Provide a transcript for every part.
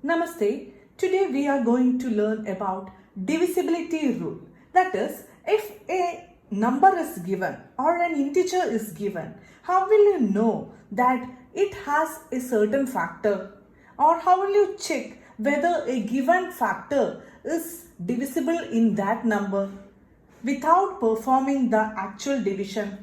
Namaste. Today we are going to learn about divisibility rule. That is, if a number is given or an integer is given, how will you know that it has a certain factor? Or how will you check whether a given factor is divisible in that number without performing the actual division?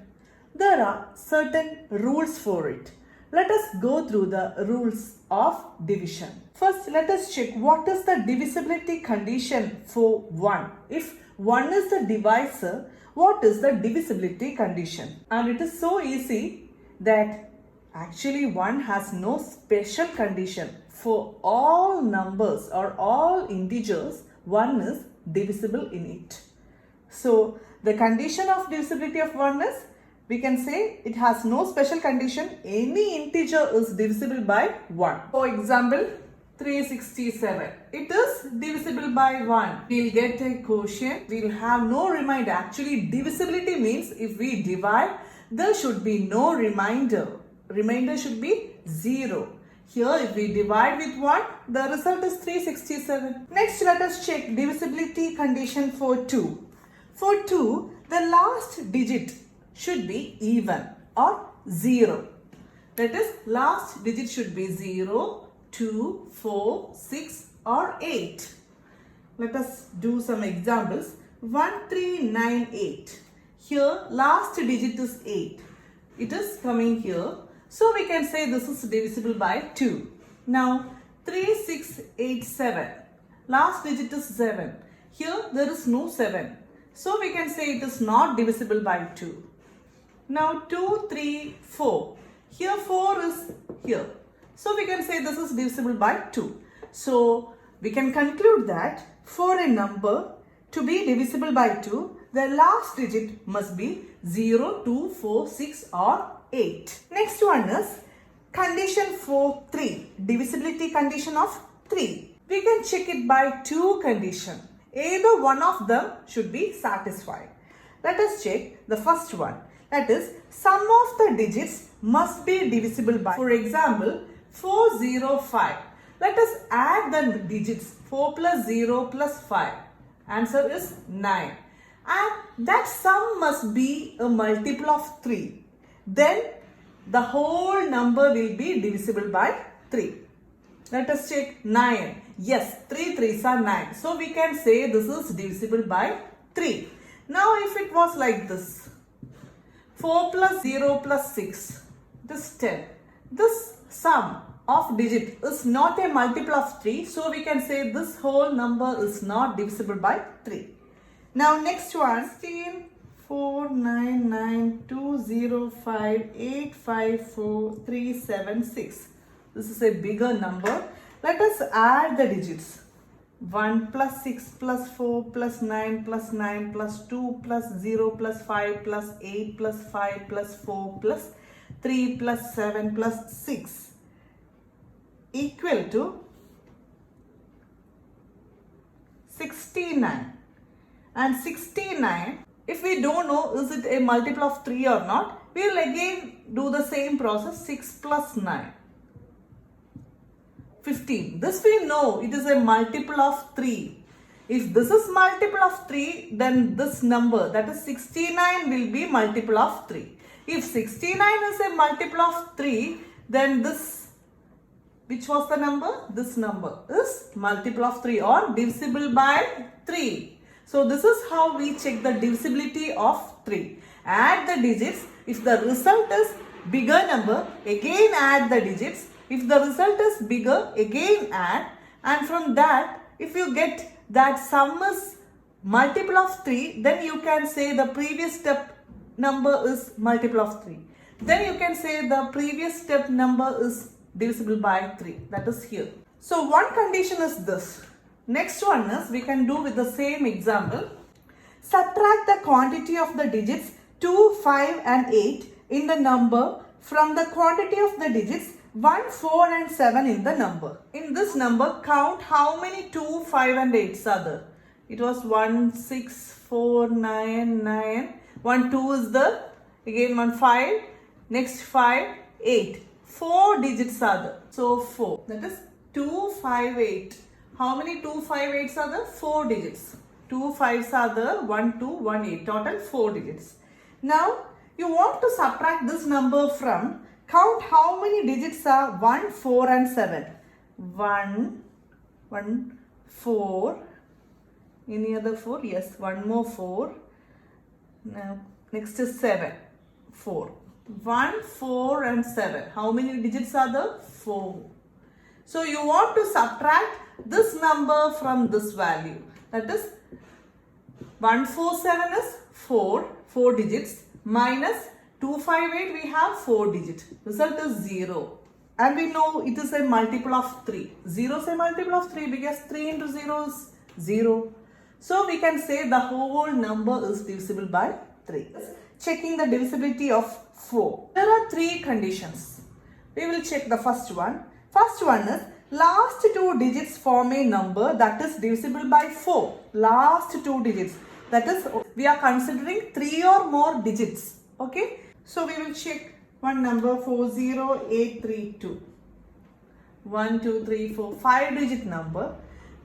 There are certain rules for it. Let us go through the rules of division. First, let us check what is the divisibility condition for 1. If 1 is the divisor, what is the divisibility condition? And it is so easy that actually 1 has no special condition. For all numbers or all integers, 1 is divisible in it. So, the condition of divisibility of 1 is, we can say it has no special condition. Any integer is divisible by 1. For example, 367. It is divisible by 1. We'll get a quotient. We'll have no remainder. Actually, divisibility means if we divide, there should be no remainder. Remainder should be 0. Here, if we divide with 1, the result is 367. Next, let us check divisibility condition for 2. For 2, the last digit should be even or 0. That is, last digit should be 0, 2, 4, 6 or 8. Let us do some examples. 1398. Here, last digit is 8. It is coming here. So, we can say this is divisible by 2. Now, 3687. Last digit is 7. Here, there is no 7. So, we can say it is not divisible by 2. Now, 234. Here, 4 is here. So, we can say this is divisible by 2. So, we can conclude that for a number to be divisible by 2, the last digit must be 0, 2, 4, 6 or 8. Next one is condition for 3. Divisibility condition of 3. We can check it by two conditions. Either one of them should be satisfied. Let us check the first one. That is, sum of the digits must be divisible by. For example, 405. Let us add the digits 4 plus 0 plus 5. Answer is 9. And that sum must be a multiple of 3. Then the whole number will be divisible by 3. Let us check 9. Yes, 3 3s are 9. So we can say this is divisible by 3. Now if it was like this, 4 plus 0 plus 6, this 10. This sum of digit is not a multiple of 3. So we can say this whole number is not divisible by 3. Now next one, 16, 4, 9, 9, 2, 0, 5, 8, 5, 4, 3, 7, 6. This is a bigger number. Let us add the digits. 1 plus 6 plus 4 plus 9 plus 9 plus 2 plus 0 plus 5 plus 8 plus 5 plus 4 plus 3 plus 7 plus 6 equal to 69. And 69, if we don't know is it a multiple of 3 or not, we will again do the same process. 6 plus 9. 15. This we know it is a multiple of 3. If this is multiple of 3, then this number, that is 69, will be multiple of 3. If 69 is a multiple of 3, then this, which was the number? This number is multiple of 3 or divisible by 3. So this is how we check the divisibility of 3. Add the digits. If the result is bigger number, again add the digits. If the result is bigger, again add, and from that, if you get that sum is multiple of 3, then you can say the previous step number is multiple of 3. Then you can say the previous step number is divisible by 3. That is here. So one condition is this. Next one is we can do with the same example. Subtract the quantity of the digits 2, 5 and 8 in the number from the quantity of the digits 1, 4 and 7 in the number. In this number, count how many 2, 5 and 8s are there. It was 1, 6, 4, 9, 9. 1, 2 is there. Again 1, 5. Next 5, 8. 4 digits are there. So 4. That is 258. How many 258s are there? 4 digits. 2 5s are there, 1 2 1 8. Total 4 digits. Now you want to subtract this number from, count how many digits are 1, 4 and 7. 1, 1, 4. Any other 4? Yes, one more 4. Now next is 7. 4. 1, 4 and 7. How many digits are there? 4. So you want to subtract this number from this value. That is 147 is 4 digits, minus 258 we have 4 digits. Result is 0. And we know it is a multiple of 3. 0 is a multiple of 3 because 3 into 0 is 0. So we can say the whole number is divisible by 3. Checking the divisibility of 4. There are 3 conditions. We will check the first one. First one is last 2 digits form a number that is divisible by 4. Last 2 digits. That is, we are considering 3 or more digits. Okay. So we will check one number 40832. 1, 2, 3, 4, 5 digit number.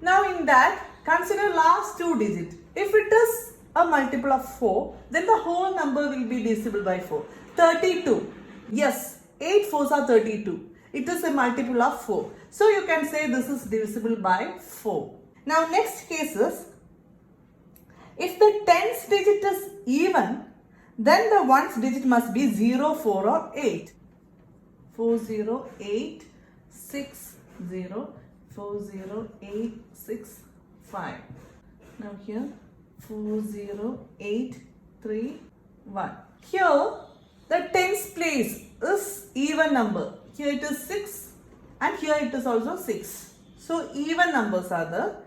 Now in that, consider last 2 digits. If it is a multiple of 4, then the whole number will be divisible by 4. 32. Yes, 8 fours are 32. It is a multiple of 4. So you can say this is divisible by 4. Now next case is, if the tens digit is even, then the ones digit must be 0, 4 or 8. 40860 40865. Now here 40831. Here the tens place is even number. Here it is 6 and here it is also 6. So even numbers are there.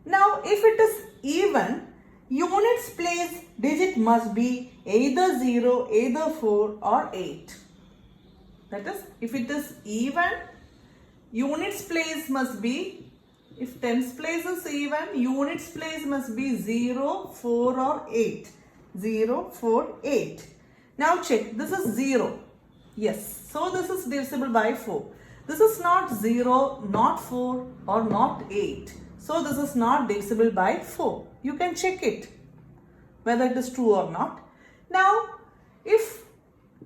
Now if it is even, units place digit must be either 0, either 4 or 8. That is, if it is even, units place must be, if tens place is even, units place must be 0, 4 or 8. 0, 4, 8. Now check, this is 0. Yes, so this is divisible by 4. This is not 0, not 4 or not 8. So this is not divisible by 4. You can check it whether it is true or not. Now if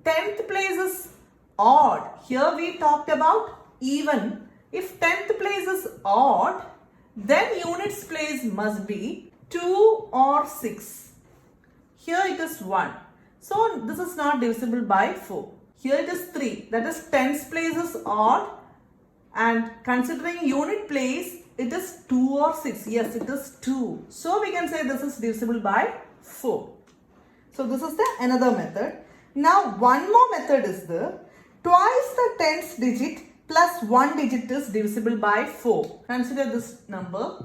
10th place is odd, here we talked about even. If 10th place is odd, then units place must be 2 or 6. Here it is 1. So this is not divisible by 4. Here it is 3. That is tens place is odd, and considering unit place, it is 2 or 6. Yes, it is 2. So we can say this is divisible by 4. So this is the another method. Now one more method is the twice the tens digit plus 1 digit is divisible by 4. Consider this number.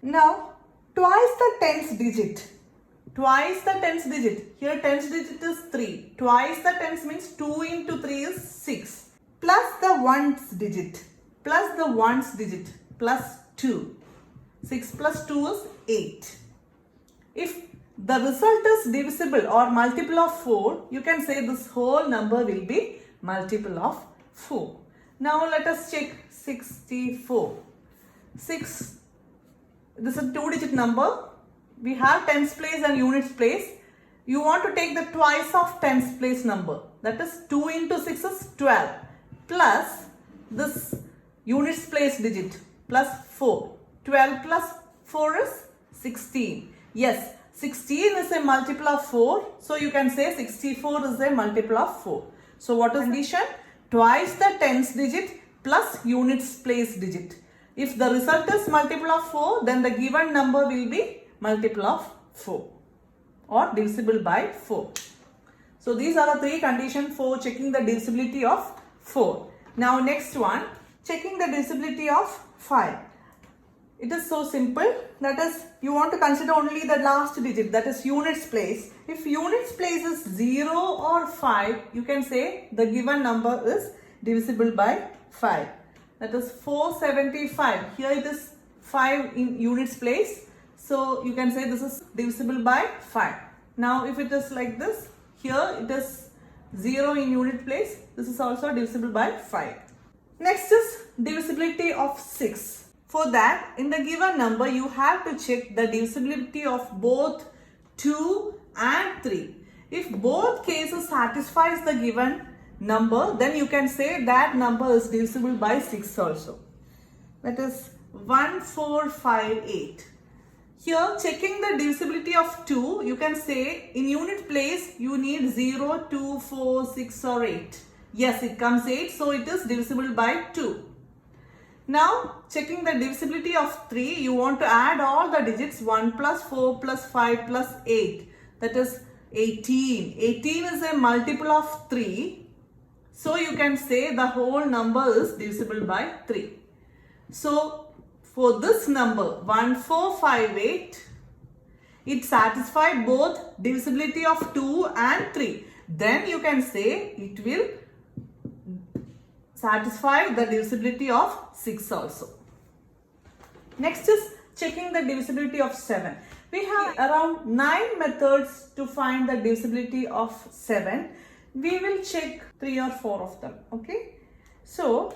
Now twice the tens digit. Twice the tens digit. Here tens digit is 3. Twice the tens means 2 into 3 is 6. Plus the ones digit. Plus the ones digit. Plus 2. 6 plus 2 is 8. If the result is divisible or multiple of 4, you can say this whole number will be multiple of 4. Now let us check 64. 6. This is a 2-digit number. We have tens place and units place. You want to take the twice of tens place number. That is 2 into 6 is 12. Plus this units place digit plus 4. 12 plus 4 is 16. Yes, 16 is a multiple of 4. So you can say 64 is a multiple of 4. So what is condition? Twice the tens digit plus units place digit. If the result is multiple of 4, then the given number will be multiple of 4 or divisible by 4. So these are the 3 conditions for checking the divisibility of 4. Now next one, checking the divisibility of 5. It is so simple. That is, you want to consider only the last digit, that is units place. If units place is 0 or 5, you can say the given number is divisible by 5. That is 475. Here it is 5 in units place. So you can say this is divisible by 5. Now if it is like this, here it is 0 in unit place. This is also divisible by 5. Next is divisibility of 6. For that, in the given number, you have to check the divisibility of both 2 and 3. If both cases satisfies the given number, then you can say that number is divisible by 6 also. That is 1458. Here, checking the divisibility of 2, you can say in unit place you need 0, 2, 4, 6 or 8. Yes, it comes 8, so it is divisible by 2. Now, checking the divisibility of 3, you want to add all the digits 1 plus 4 plus 5 plus 8. That is 18. 18 is a multiple of 3. So, you can say the whole number is divisible by 3. So, for this number 1458, it satisfies both divisibility of 2 and 3. Then you can say it will satisfy the divisibility of 6 also. Next is checking the divisibility of 7. We have around 9 methods to find the divisibility of 7. We will check 3 or 4 of them. Okay. So,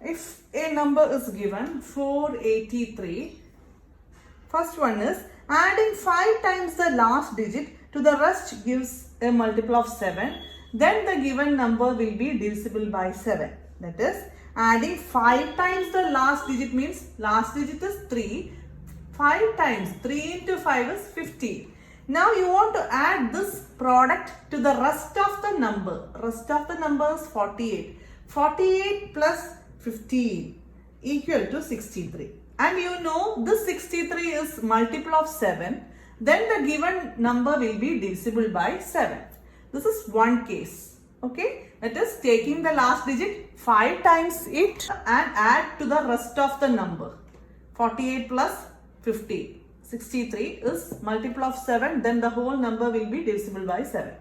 if a number is given 483, first one is adding 5 times the last digit to the rest gives a multiple of 7. Then the given number will be divisible by 7. That is, adding 5 times the last digit means last digit is 3. 5 times 3 into 5 is 15. Now you want to add this product to the rest of the number. Rest of the number is 48. 48 plus 15 equal to 63. And you know this 63 is multiple of 7. Then the given number will be divisible by 7. This is one case. Okay. That is taking the last digit 5 times it and add to the rest of the number. 48 plus 50. 63 is multiple of 7. Then the whole number will be divisible by 7.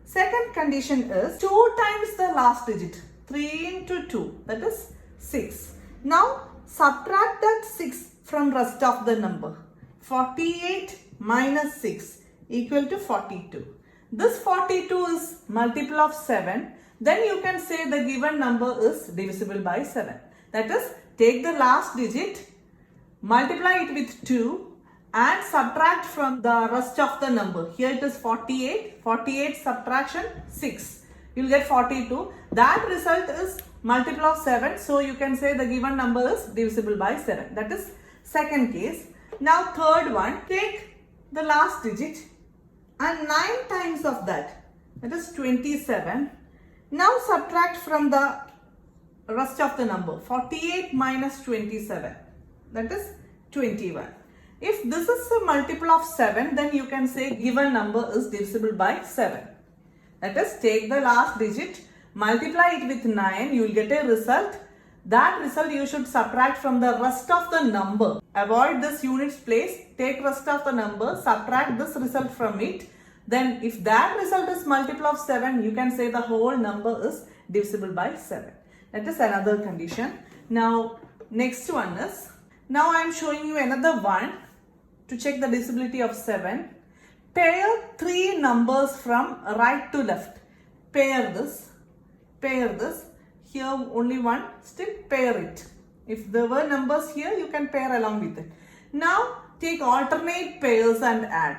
Second condition is 2 times the last digit. 3 into 2. That is 6. Now subtract that 6 from rest of the number. 48 minus 6 equal to 42. This 42 is multiple of 7. Then you can say the given number is divisible by 7. That is, take the last digit, multiply it with 2 and subtract from the rest of the number. Here it is 48. 48 subtraction 6. You will get 42. That result is multiple of 7. So you can say the given number is divisible by 7. That is second case. Now third one, take the last digit and 9 times of that. That is 27. Now subtract from the rest of the number. 48 minus 27. That is 21. If this is a multiple of 7, then you can say given number is divisible by 7. That is, take the last digit, multiply it with 9, you will get a result. That result you should subtract from the rest of the number. Avoid this units place, take rest of the number, subtract this result from it. Then if that result is multiple of 7, you can say the whole number is divisible by 7. That is another condition. Now next one is, now I am showing you another one to check the divisibility of 7. Pair 3 numbers from right to left. Pair this, here only one, still pair it. If there were numbers here, you can pair along with it. Now take alternate pairs and add.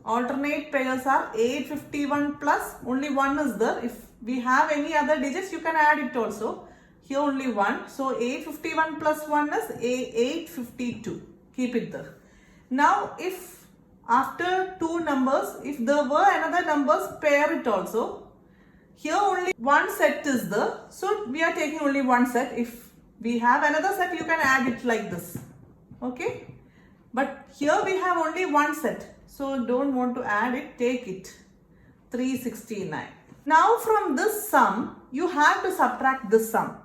Alternate pairs are 851 plus, only 1 is there. If we have any other digits, you can add it also. Here only 1. So 851 plus 1 is 852. Keep it there. Now if after 2 numbers, if there were another numbers, pair it also. Here only one set is there. So we are taking only one set. If we have another set, you can add it like this. Okay. But here we have only one set. So don't want to add it, take it. 369. Now from this sum, you have to subtract this sum.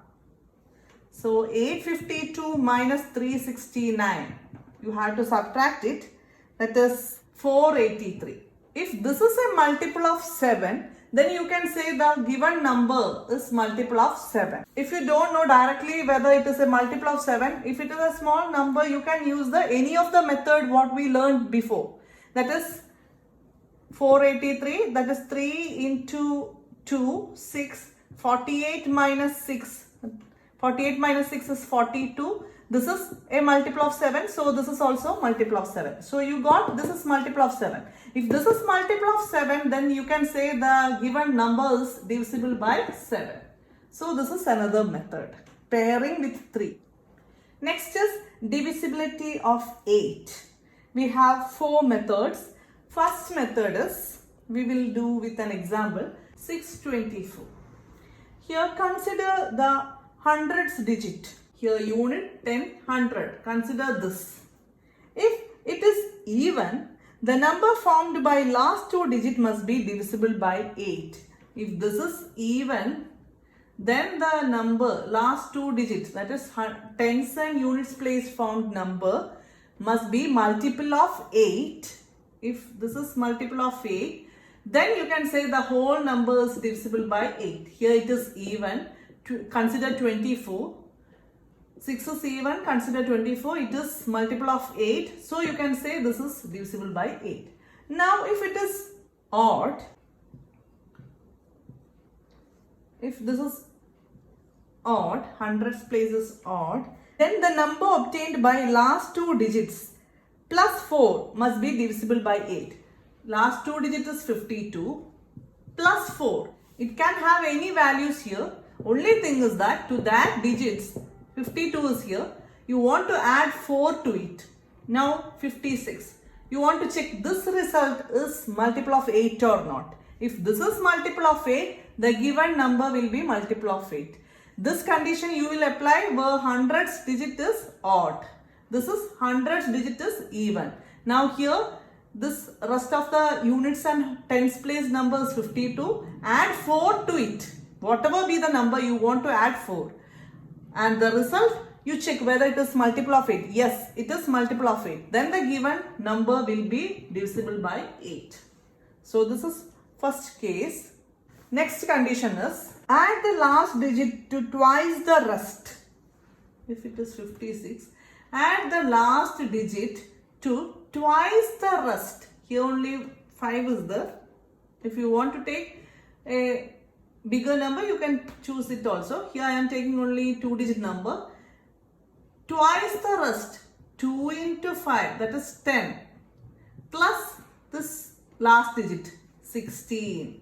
So 852 minus 369. You have to subtract it. That is 483. If this is a multiple of 7, then you can say the given number is multiple of 7. If you don't know directly whether it is a multiple of 7, if it is a small number, you can use any of the method what we learned before. That is 483, that is 3 into 2, 6, 48 minus 6. 48 minus 6 is 42. This is a multiple of 7. So this is also multiple of 7. So you got this is multiple of 7. If this is multiple of 7, then you can say the given number is divisible by 7. So this is another method. Pairing with 3. Next is divisibility of 8. We have 4 methods. First method is, we will do with an example, 624. Here consider the hundreds digit. Here unit 10, 100. Consider this. If it is even, the number formed by last 2 digit must be divisible by 8. If this is even, then the number last 2 digits, that is tens and units place formed number, must be multiple of 8. If this is multiple of 8, then you can say the whole number is divisible by 8. Here it is even. Consider 24. 6 is even. Consider 24. It is multiple of 8. So you can say this is divisible by 8. Now if it is odd, if this is odd, hundreds place is odd, then the number obtained by last 2 digits plus 4 must be divisible by 8. Last 2 digits is 52 plus 4. It can have any values here. Only thing is that to that digits, 52 is here, you want to add 4 to it. Now 56. You want to check this result is multiple of 8 or not. If this is multiple of 8, the given number will be multiple of 8. This condition you will apply where hundreds digit is odd. This is hundreds digit is even. Now here this rest of the units and tens place number is 52. Add 4 to it. Whatever be the number you want to add 4. And the result you check whether it is multiple of 8. Yes, it is multiple of 8. Then the given number will be divisible by 8. So this is first case. Next condition is add the last digit to twice the rest. If it is 56, add the last digit to twice the rest. Here only 5 is there. If you want to take a bigger number, you can choose it also. Here I am taking only 2-digit number. Twice the rest, 2 into 5, that is 10. Plus this last digit, 16.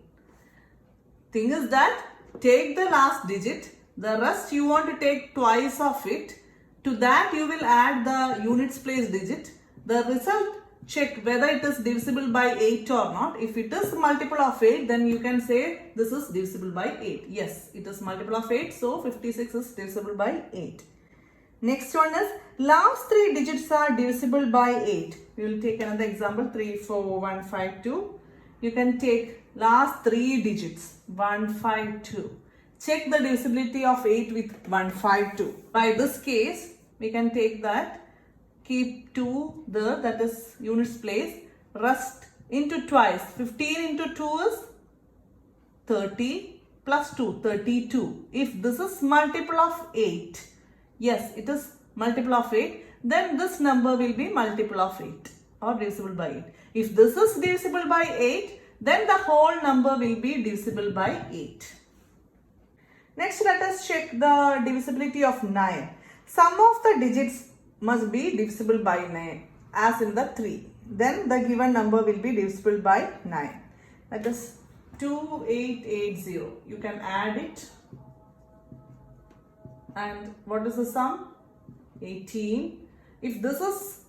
Thing is that take the last digit, the rest you want to take twice of it. To that you will add the units place digit. The result check whether it is divisible by 8 or not. If it is multiple of 8, then you can say this is divisible by 8. Yes, it is multiple of 8, so 56 is divisible by 8. Next one is last 3 digits are divisible by 8. We will take another example, 3, 4, 1, 5, 2. You can take last 3 digits, 1, 5, 2. Check the divisibility of 8 with 1, 5, 2. By this case, we can take that. Keep 2 there, that is units place. Rest into twice. 15 into 2 is 30 plus 2, 32. If this is multiple of 8, yes, it is multiple of 8, then this number will be multiple of 8 or divisible by 8. If this is divisible by 8, then the whole number will be divisible by 8. Next, let us check the divisibility of 9. Sum of the digits must be divisible by 9 as in the 3. Then the given number will be divisible by 9. That is 2880. You can add it. And what is the sum? 18. If this is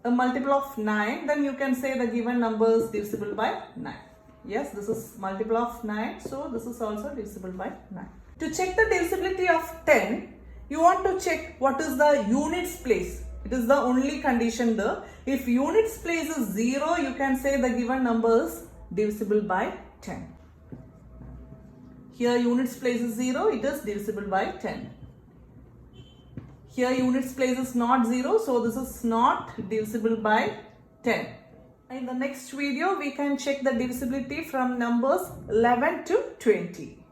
a multiple of 9, then you can say the given number is divisible by 9. Yes, this is multiple of 9, so this is also divisible by 9. To check the divisibility of 10, you want to check what is the units place. It is the only condition there. If units place is 0, you can say the given number is divisible by 10. Here units place is 0, it is divisible by 10. Here units place is not 0, so this is not divisible by 10. In the next video, we can check the divisibility from numbers 11 to 20.